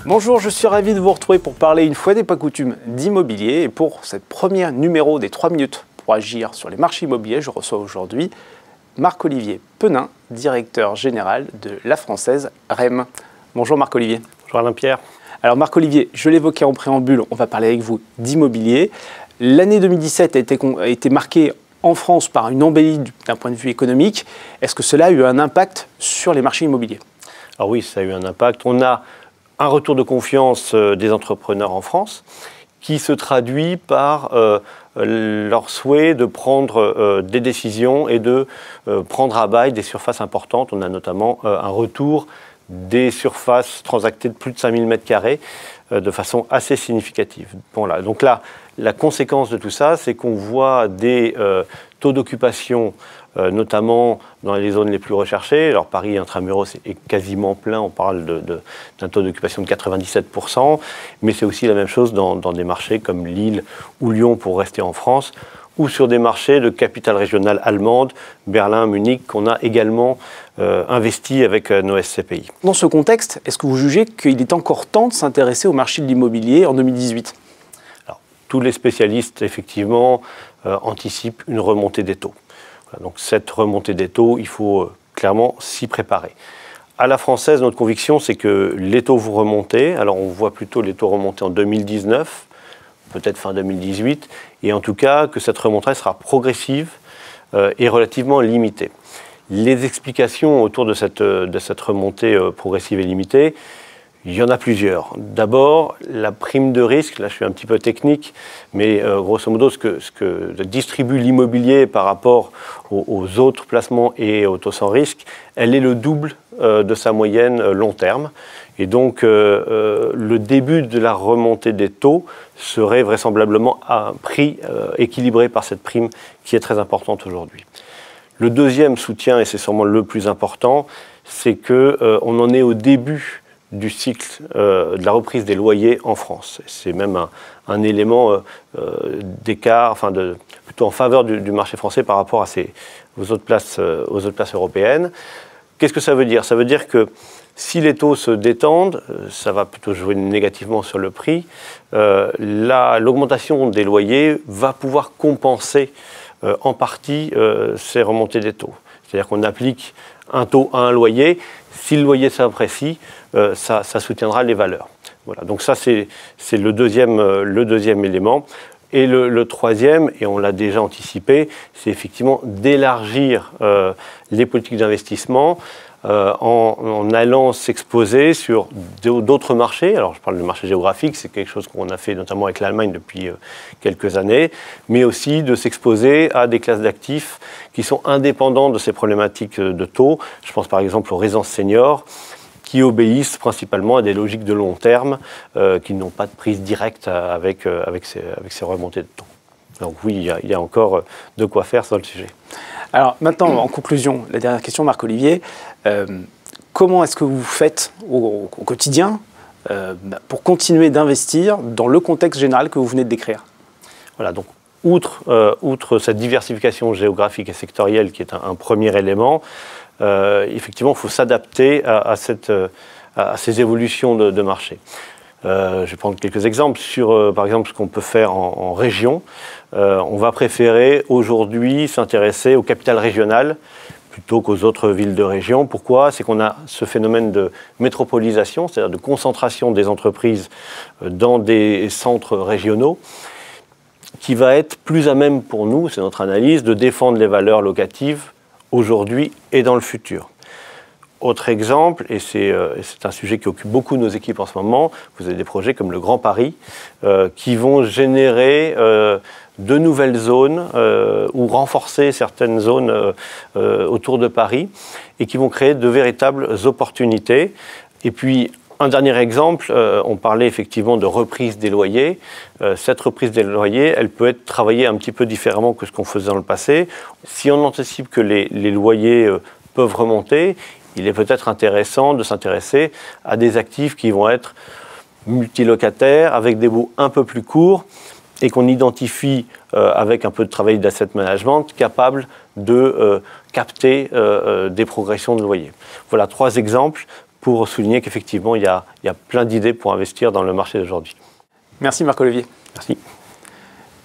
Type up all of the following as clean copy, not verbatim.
Bonjour, je suis ravi de vous retrouver pour parler une fois n'est pas coutume d'immobilier. Et pour cette première numéro des 3 minutes pour agir sur les marchés immobiliers, je reçois aujourd'hui Marc-Olivier Penin, directeur général de La Française REM. Bonjour Marc-Olivier. Bonjour Alain-Pierre. Alors Marc-Olivier, je l'évoquais en préambule, on va parler avec vous d'immobilier. L'année 2017 a été marquée en France par une embellie d'un point de vue économique. Est-ce que cela a eu un impact sur les marchés immobiliers? Alors oui, ça a eu un impact. On a un retour de confiance des entrepreneurs en France qui se traduit par leur souhait de prendre des décisions et de prendre à bail des surfaces importantes. On a notamment un retour des surfaces transactées de plus de 5000 m² de façon assez significative. Bon, là, donc là, la conséquence de tout ça, c'est qu'on voit des taux d'occupation notamment dans les zones les plus recherchées. Alors Paris intramuros est quasiment plein, on parle d'un taux d'occupation de 97%, mais c'est aussi la même chose dans des marchés comme Lille ou Lyon pour rester en France, ou sur des marchés de capitale régionale allemande, Berlin, Munich, qu'on a également investi avec nos SCPI. Dans ce contexte, est-ce que vous jugez qu'il est encore temps de s'intéresser au marché de l'immobilier en 2018? Alors, tous les spécialistes, effectivement, anticipent une remontée des taux. Donc cette remontée des taux, il faut clairement s'y préparer. À la française, notre conviction, c'est que les taux vont remonter. Alors on voit plutôt les taux remonter en 2019, peut-être fin 2018, et en tout cas que cette remontée sera progressive et relativement limitée. Les explications autour de cette remontée progressive et limitée, il y en a plusieurs. D'abord, la prime de risque, là je suis un petit peu technique, mais grosso modo, ce que distribue l'immobilier par rapport aux autres placements et aux taux sans risque, elle est le double de sa moyenne long terme. Et donc, le début de la remontée des taux serait vraisemblablement à un prix équilibré par cette prime qui est très importante aujourd'hui. Le deuxième soutien, et c'est sûrement le plus important, c'est qu'on en est au début du cycle de la reprise des loyers en France. C'est même un élément d'écart, enfin plutôt en faveur du marché français par rapport aux autres places européennes. Qu'est-ce que ça veut dire? Ça veut dire que si les taux se détendent, ça va plutôt jouer négativement sur le prix. L'augmentation des loyers va pouvoir compenser en partie ces remontées des taux. C'est-à-dire qu'on applique un taux à un loyer. Si le loyer s'apprécie, ça soutiendra les valeurs. Voilà. Donc ça, c'est le deuxième élément. Et le troisième, et on l'a déjà anticipé, c'est effectivement d'élargir les politiques d'investissement en allant s'exposer sur d'autres marchés. Alors je parle de marché géographique, c'est quelque chose qu'on a fait notamment avec l'Allemagne depuis quelques années, mais aussi de s'exposer à des classes d'actifs qui sont indépendants de ces problématiques de taux. Je pense par exemple aux résidences seniors, qui obéissent principalement à des logiques de long terme, qui n'ont pas de prise directe avec ces remontées de taux. Donc oui, il y a encore de quoi faire sur le sujet. Alors maintenant, en conclusion, la dernière question, Marc-Olivier, comment est-ce que vous faites au quotidien pour continuer d'investir dans le contexte général que vous venez de décrire? Voilà, donc outre cette diversification géographique et sectorielle qui est un premier élément, effectivement, il faut s'adapter à ces évolutions de marché. Je vais prendre quelques exemples sur, par exemple, ce qu'on peut faire en région. On va préférer aujourd'hui s'intéresser aux capitales régionales plutôt qu'aux autres villes de région. Pourquoi? C'est qu'on a ce phénomène de métropolisation, c'est-à-dire de concentration des entreprises dans des centres régionaux, qui va être plus à même pour nous, c'est notre analyse, de défendre les valeurs locatives aujourd'hui et dans le futur. Autre exemple, et c'est un sujet qui occupe beaucoup nos équipes en ce moment, vous avez des projets comme le Grand Paris qui vont générer de nouvelles zones ou renforcer certaines zones autour de Paris et qui vont créer de véritables opportunités. Et puis, un dernier exemple, on parlait effectivement de reprise des loyers. Cette reprise des loyers, elle peut être travaillée un petit peu différemment que ce qu'on faisait dans le passé. Si on anticipe que les loyers peuvent remonter, il est peut-être intéressant de s'intéresser à des actifs qui vont être multilocataires, avec des baux un peu plus courts, et qu'on identifie avec un peu de travail d'asset management, capable de capter des progressions de loyer. Voilà 3 exemples pour souligner qu'effectivement, il y a plein d'idées pour investir dans le marché d'aujourd'hui. Merci Marc-Olivier. Merci.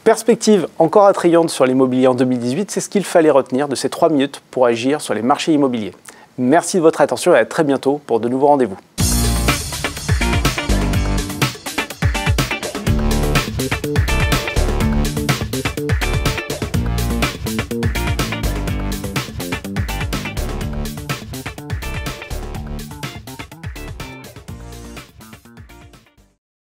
Perspective encore attrayante sur l'immobilier en 2018, c'est ce qu'il fallait retenir de ces 3 minutes pour agir sur les marchés immobiliers. Merci de votre attention et à très bientôt pour de nouveaux rendez-vous.